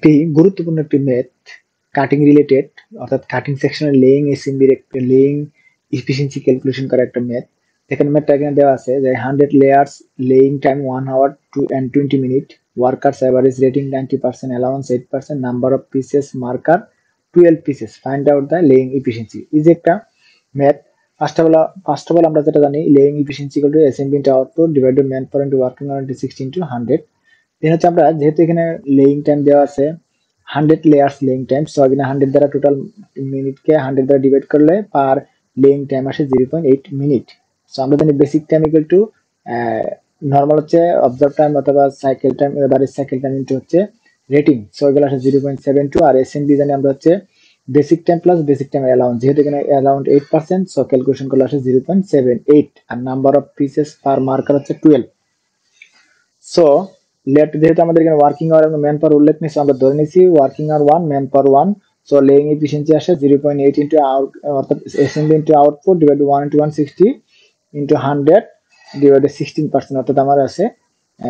একটি গুরুত্বপূর্ণ একটি ম্যাথ কাটিং রিলেটেড, অর্থাৎ কাটিং সেকশনের লেইং এসএমবির একটা লেইং এফিসিয়েন্সি ক্যালকুলেশন করা একটা ম্যাথ। এখানে ম্যাথটা এখানে দেওয়া আছে যে 100 layers, laying time 1 hour and 20 minute, workers average rating 90%, allowance 8%, number of pieces marker 12 pieces, find out the laying efficiency. এই যে একটা ম্যাথ, ফার্স্ট অফ অল আমরা যেটা জানি laying efficiency equal to SMV into output divided man power into working hour into 60 into 100। Then হচ্ছে আমরা যেহেতু এখানে লেইং টাইম দেওয়া আছে 100 লেয়ার্স লেইং টাইম, সো এখানে 100 দ্বারা টোটাল মিনিটকে 100 দ্বারা ডিভাইড করলে পার লেইং টাইম আসে 0.8 মিনিট। সো আমরা জানি basic time equal to normal হচ্ছে অবজার্ভ টাইম অথবা cycle time, average cycle time into হচ্ছে রেটিং, সো এগুলো আসে 0.72। আর এসএনবি জানি আমরা হচ্ছে basic time plus basic time allowance, যেহেতু এখানে অ্যালাউন্ড 8%, সো ক্যালকুলেশন করলে আসে 0.78। আর number of pieces per marker হচ্ছে 12। সো যেহেতু আমাদের এখানে ওয়ার্কিং আওয়ার এবং ম্যান পাওয়ার উল্লেখ নেই, আমরা ধরে নিচ্ছি working hour 1, man power 1। So laying efficiency আসে 0.8 ইনটু আউট, অর্থাৎ SMB into output divided 1 into 160 into 100 divided 16%, অর্থাৎ আমার আছে